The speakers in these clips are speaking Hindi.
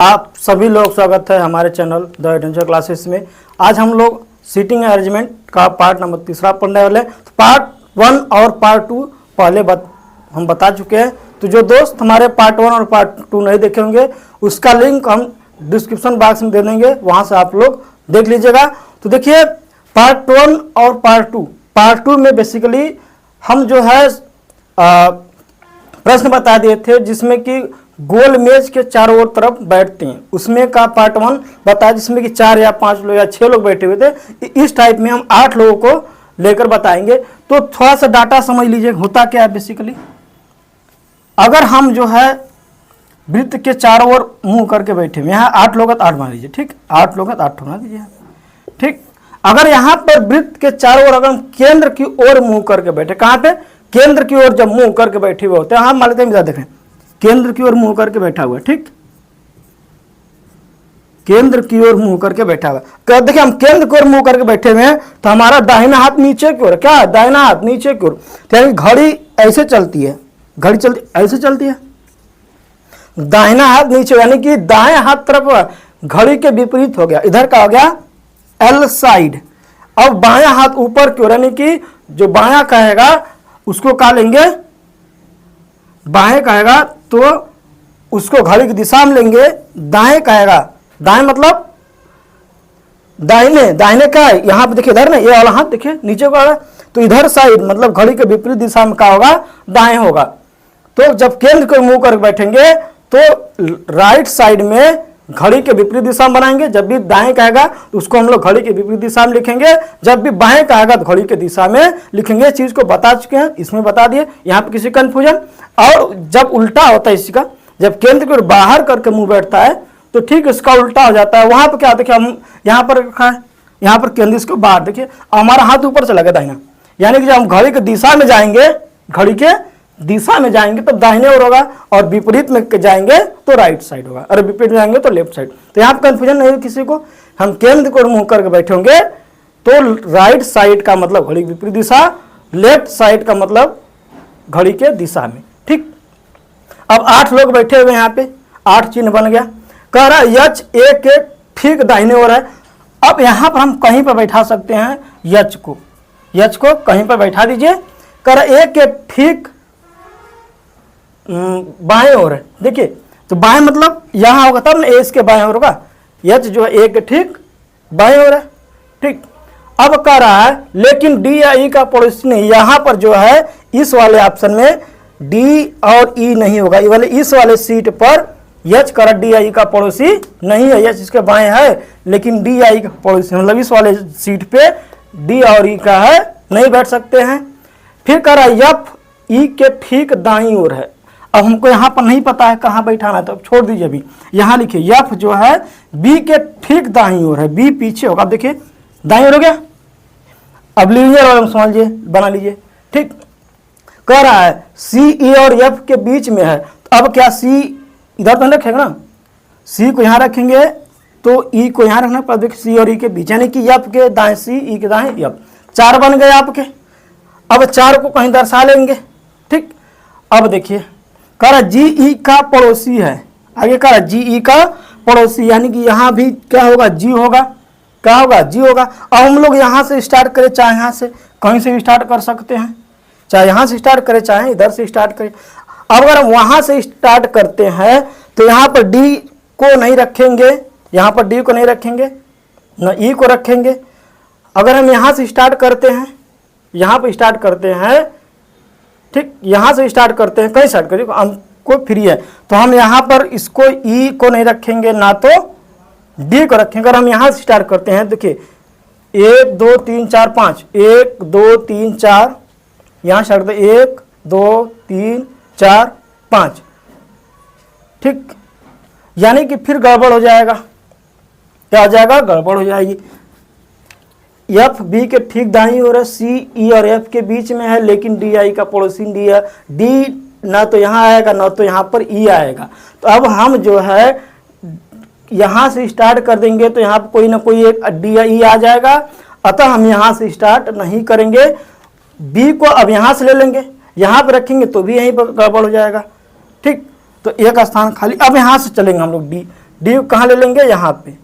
आप सभी लोग स्वागत है हमारे चैनल द एडवेंचर क्लासेस में। आज हम लोग सीटिंग अरेंजमेंट का पार्ट नंबर 3 पढ़ने वाले हैं। तो पार्ट 1 और पार्ट 2 पहले हम बता चुके हैं। तो जो दोस्त हमारे पार्ट 1 और पार्ट 2 नहीं देखे होंगे उसका लिंक हम डिस्क्रिप्शन बॉक्स में दे देंगे, वहाँ से आप लोग देख लीजिएगा। तो देखिए पार्ट 1 और पार्ट 2 में बेसिकली हम जो है प्रश्न बता दिए थे जिसमें कि गोल मेज के चारों ओर तरफ बैठते हैं, उसमें का पार्ट 1 बताया जिसमें कि 4 या 5 लोग या 6 लोग बैठे हुए थे। इस टाइप में हम 8 लोगों को लेकर बताएंगे। तो थोड़ा सा डाटा समझ लीजिए होता क्या है। बेसिकली अगर हम जो है वृत्त के चारों ओर मुंह करके बैठे हुए, यहाँ 8 लोग 8 मान लीजिए, ठीक, 8 लोग 8 बना दीजिए, ठीक। अगर यहाँ पर वृत्त के चारों ओर अगर हम केंद्र की ओर मुंह करके बैठे, कहाँ पे केंद्र की ओर जब मुंह करके बैठे हुए होते हैं, हम मान लेते हैं देखें केंद्र की ओर मुंह करके बैठा हुआ है, ठीक, केंद्र की ओर मुंह करके बैठा हुआ। देखिए हम केंद्र की ओर मुंह करके बैठे हुए हैं तो हमारा दाहिना हाथ नीचे की ओर, क्या है दाहिना हाथ नीचे की ओर, यानी घड़ी ऐसे चलती है, घड़ी चलती ऐसे चलती है, दाहिना हाथ नीचे, यानी कि दाएं हाथ तरफ घड़ी के विपरीत हो गया, इधर का हो गया एल साइड। अब बायां हाथ ऊपर की ओर, यानी कि जो बायां कहेगा उसको क्या लेंगे, बाएं कहेगा तो उसको घड़ी की दिशा में लेंगे, दाएं कहेगा, दाएं मतलब दाहिने, दाहिने का है यहाँ पे देखिए, इधर ना ये वाला हाथ देखिए नीचे को आ रहा है, तो इधर साइड मतलब घड़ी के विपरीत दिशा में क्या होगा, दाएं होगा। तो जब केंद्र को मुंह कर बैठेंगे तो राइट साइड में घड़ी के विपरीत दिशा में बनाएंगे। जब भी दाएं कहेगा तो उसको हम लोग घड़ी के विपरीत दिशा में लिखेंगे, जब भी बाएं कहेगा तो घड़ी के दिशा में लिखेंगे। इस चीज को बता चुके हैं, इसमें बता दिए, यहाँ पे किसी कंफ्यूजन। और जब उल्टा होता है इसका, जब केंद्र को बाहर करके मुंह बैठता है तो ठीक इसका उल्टा हो जाता है। वहां पर क्या देखिए, हम यहाँ पर रखा है, यहाँ पर केंद्र इसको बाहर, देखिए हमारा हाथ ऊपर चला गया दाहिना, यानी कि जब हम घड़ी की दिशा में जाएंगे, घड़ी के दिशा में जाएंगे तो दाहिने ओर होगा, और विपरीत में जाएंगे तो राइट साइड होगा, और विपरीत में जाएंगे तो लेफ्ट साइड। तो यहाँ पर कंफ्यूजन नहीं है किसी को। हम केंद्र को मुंह करके बैठे होंगे तो राइट साइड का मतलब घड़ी की विपरीत दिशा, लेफ्ट साइड का मतलब घड़ी के दिशा में, ठीक। अब 8 लोग बैठे हुए यहाँ पे, 8 चिन्ह बन गया। कह रहा यच ए के ठीक दाहिने ओर है। अब यहाँ पर हम कहीं पर बैठा सकते हैं यच को, यच को कहीं पर बैठा दीजिए। कह रहा ए के ठीक बाएं ओर है, देखिए तो बाएं मतलब यहां होगा तब ना, ए इसके बाएं ओर होगा, यच जो है ए के ठीक बाएं ओर है, ठीक। अब कह रहा है लेकिन डी या ई का पड़ोसी नहीं, यहां पर जो है इस वाले ऑप्शन में डी और ई नहीं होगा, ये वाले इस वाले सीट पर यच कर डी या ई का पड़ोसी नहीं है, यच इसके बाएं है लेकिन डी या ई का पड़ोसी, मतलब इस वाले सीट पे डी और ई का है, नहीं बैठ सकते हैं। फिर कह रहा यफ ई के ठीक दाईं ओर है। अब हमको यहाँ पर नहीं पता है कहाँ बैठाना है, तो अब छोड़ दीजिए, अभी यहाँ लिखिए यफ जो है बी के ठीक दाईं ओर है, बी पीछे होगा, देखिए दाईं ओर हो गया। अब लीनियर और समझिए, बना लीजिए, ठीक। कह रहा है सी ई और एफ के बीच में है, तो अब क्या सी इधर तो नहीं रखेगा ना, सी को यहाँ रखेंगे तो ई को यहाँ रखना पड़ेगा, सी और ई के बीच, यानी कि एफ के दाएं सी, ई के दाएं एफ, 4 बन गए आपके। अब 4 को कहीं दर्शा लेंगे, ठीक। अब देखिए कह रहा जी ई का पड़ोसी है, आगे कह रहा जी ई का पड़ोसी, यानी कि यहाँ भी क्या होगा, जी होगा, क्या होगा, जी होगा। अब हम लोग यहाँ से स्टार्ट करें, चाहे यहाँ से कहीं से भी स्टार्ट कर सकते हैं, चाहे यहाँ से स्टार्ट करें चाहे इधर से स्टार्ट करें। अब अगर हम वहाँ से स्टार्ट करते हैं तो यहाँ पर डी को नहीं रखेंगे, यहाँ पर डी को नहीं रखेंगे, न ई को रखेंगे। अगर हम यहाँ से स्टार्ट करते हैं, यहाँ पर स्टार्ट करते हैं, ठीक, यहाँ से स्टार्ट करते हैं, कहीं स्टार्ट करिए, हमको फ्री है तो हम यहाँ पर इसको ई को नहीं रखेंगे ना तो डी को रखेंगे। अगर हम यहाँ से स्टार्ट करते हैं, देखिए 1 2 3 4 5, 1 2 3 4, यहाँ स्टार्ट करते 1 2 3 4 5, ठीक, यानी कि फिर गड़बड़ हो जाएगा, क्या हो जाएगा, गड़बड़ हो जाएगी। एफ बी के ठीक दाईं ओर है, सी ई और एफ के बीच में है, लेकिन डी आई का पड़ोसी डी है, डी ना तो यहाँ आएगा ना तो यहाँ पर ई आएगा। तो अब हम जो है यहाँ से स्टार्ट कर देंगे तो यहाँ पर कोई ना कोई एक डी या ई आ जाएगा, अतः हम यहाँ से स्टार्ट नहीं करेंगे। बी को अब यहाँ से ले लेंगे, यहाँ पर रखेंगे तो भी यहीं पर गड़बड़ हो जाएगा, ठीक। तो एक स्थान खाली, अब यहाँ से चलेंगे हम लोग डी, डी कहाँ ले लेंगे, यहाँ पे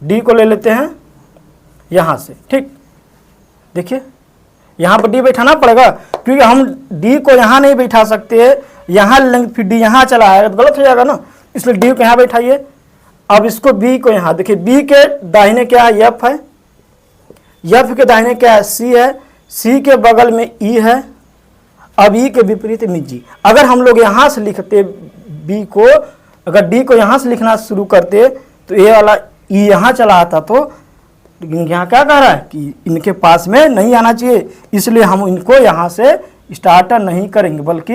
डी को ले लेते हैं यहाँ से, ठीक। देखिए यहाँ पर डी बैठाना पड़ेगा, क्योंकि हम डी को यहाँ नहीं बैठा सकते, यहाँ ले लेंगे फिर डी यहाँ चला आएगा तो गलत हो जाएगा ना, इसलिए डी को यहाँ बैठाइए। अब इसको बी को यहाँ, देखिए बी के दाहिने क्या है, एफ है, एफ के दाहिने क्या है, सी है, सी के बगल में ई है, अब ई के विपरीत में जी। अगर हम लोग यहाँ से लिखते बी को, अगर डी को यहाँ से लिखना शुरू करते तो ये वाला ई यहाँ चला आता, तो लेकिन यहाँ क्या कह रहा है कि इनके पास में नहीं आना चाहिए, इसलिए हम इनको यहाँ से स्टार्ट नहीं करेंगे, बल्कि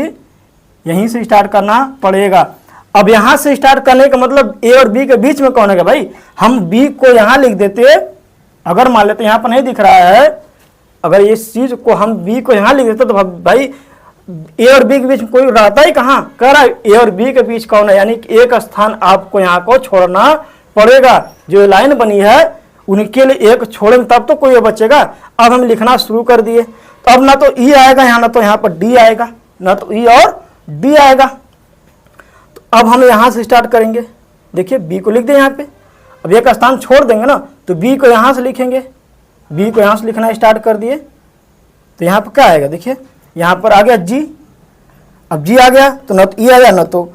यहीं से स्टार्ट करना पड़ेगा। अब यहाँ से स्टार्ट करने का मतलब ए और बी के बीच में कौन है भाई, हम बी को यहाँ लिख देते, अगर मान लेते यहाँ पर नहीं दिख रहा है, अगर इस चीज को हम बी को यहाँ लिख देते तो भाई ए और बी के बीच में कोई रहता ही कहाँ, कह रहा है ए और बी के बीच कौन है, यानी कि एक स्थान आपको यहाँ को छोड़ना पड़ेगा। जो लाइन बनी है उनके लिए एक छोड़ेंगे तब तो कोई बचेगा। अब हम लिखना शुरू कर दिए, तो अब ना तो ई आएगा यहाँ, ना तो यहाँ पर डी आएगा, ना तो ई और डी आएगा। तो अब हम यहाँ से स्टार्ट करेंगे, देखिए बी को लिख दें यहाँ पे, अब एक स्थान छोड़ देंगे ना तो बी को यहाँ से लिखेंगे, बी को यहाँ से लिखना स्टार्ट कर दिए तो यहाँ पर क्या आएगा, देखिए यहाँ पर आ गया जी। अब जी आ गया तो न तो ई आ गया, न तो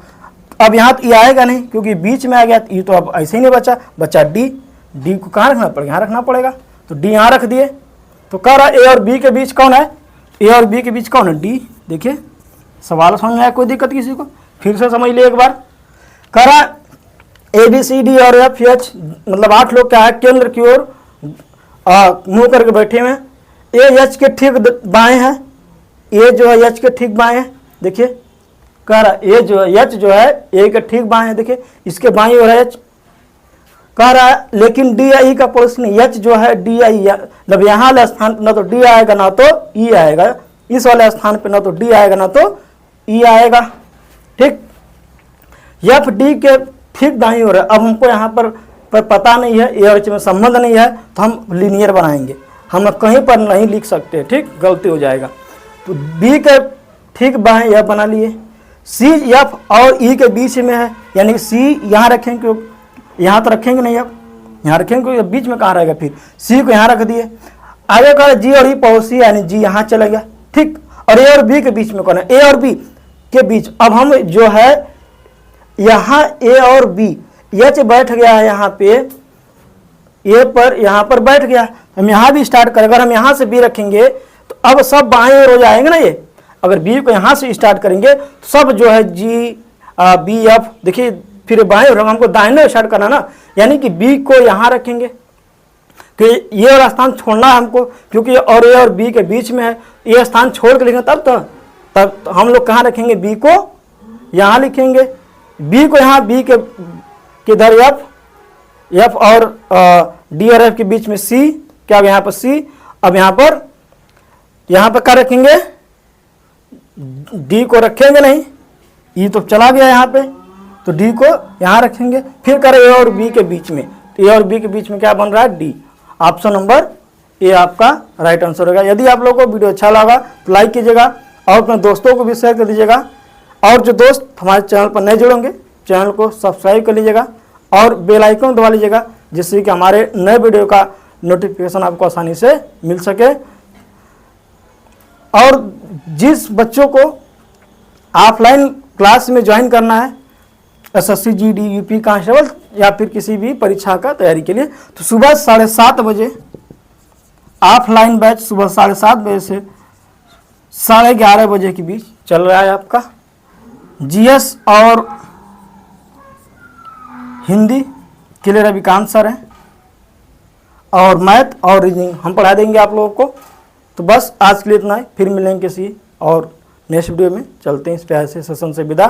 अब यहाँ तो ई आएगा नहीं क्योंकि बीच में आ गया, तो ई तो अब ऐसे ही नहीं बचा, बचा डी। डी को कहाँ रखना पड़ेगा, यहाँ रखना पड़ेगा, तो डी यहाँ रख दिए। तो कह रहा है ए और बी के बीच कौन है, ए और बी के बीच कौन है, डी। देखिए सवाल समझ में आया, कोई दिक्कत किसी को, फिर से समझ लिए एक बार। कह रहा ए बी सी डी और एफ एच, मतलब 8 लोग क्या है, केंद्र की ओर मुंह करके बैठे हुए हैं। ए एच के ठीक बाएं है, ए जो है एच के ठीक बाएं है। देखिए कह रहा ए जो है एच जो है ए के ठीक बाएं है, देखिए इसके बाईं ओर है एच। कह रहा है लेकिन डी आई का पड़ोस नहीं, एच जो है डी आई, मतलब यहाँ वाले स्थान पर ना तो डी आएगा ना तो ई आएगा, इस वाले स्थान पे ना तो डी आएगा ना तो ई आएगा, ठीक। एफ डी के ठीक दाईं ओर है। अब हमको यहाँ पर पता नहीं है, ए और एच में संबंध नहीं है, तो हम लीनियर बनाएंगे, हम कहीं पर नहीं लिख सकते, ठीक, गलती हो जाएगा। तो बी के ठीक बाएं एफ बना लिए। सी एफ और ई के बीच में है, यानी सी यहाँ रखेंगे, यहाँ तो रखेंगे नहीं, अब यहाँ रखेंगे, बीच में कहाँ रहेगा, फिर सी को यहाँ रख दिए। आगे कहा जी और ई पड़ोसी, यानी जी यहाँ चला गया, ठीक। और ए और बी के बीच में कौन है, ए और बी के बीच। अब हम जो है यहाँ ए और बी, एच बैठ गया है यहाँ पे, ए पर यहाँ पर बैठ गया, हम यहाँ भी स्टार्ट करें। अगर हम यहाँ से बी रखेंगे तो अब सब बाएं ओर हो जाएंगे ना, ये अगर बी को यहाँ से स्टार्ट करेंगे तो सब जो है जी बी एफ, देखिए फिर बाएं ओर हमको दाहिने स्टार्ट करना ना, यानी कि बी को यहाँ रखेंगे कि ये वाला स्थान छोड़ना है हमको, क्योंकि और ए और बी के बीच में है, ये स्थान छोड़ के लिखेंगे तब तो हम लोग कहाँ रखेंगे, बी को यहाँ लिखेंगे, बी को यहाँ, बी के किधर एफ, एफ और डी और एफ के बीच में सी, क्या यहाँ पर सी। अब यहाँ पर क्या रखेंगे, डी को रखेंगे नहीं, ई तो चला गया यहाँ पे, तो डी को यहाँ रखेंगे। फिर करें ए और बी के बीच में, तो ए और बी के बीच में क्या बन रहा है, डी। ऑप्शन नंबर ए आपका राइट आंसर होगा। यदि आप लोगों को वीडियो अच्छा लगा तो लाइक कीजिएगा और अपने दोस्तों को भी शेयर कर दीजिएगा, और जो दोस्त हमारे चैनल पर नए जुड़ेंगे चैनल को सब्सक्राइब कर लीजिएगा और बेल आइकन दबा लीजिएगा, जिससे कि हमारे नए वीडियो का नोटिफिकेशन आपको आसानी से मिल सके। और जिस बच्चों को ऑफलाइन क्लास में ज्वाइन करना है, एसएससी जीडी यूपी कांस्टेबल या फिर किसी भी परीक्षा का तैयारी के लिए, तो सुबह 7:30 बजे ऑफलाइन बैच, सुबह 7:30 बजे से 11:30 बजे के बीच चल रहा है आपका। जीएस और हिंदी के लिए रविकांत सर हैं, और मैथ और रीजनिंग हम पढ़ा देंगे आप लोगों को। तो बस आज के लिए इतना ही, फिर मिलेंगे किसी और नेक्स्ट वीडियो में। चलते हैं इस प्यारे से सेशन से विदा।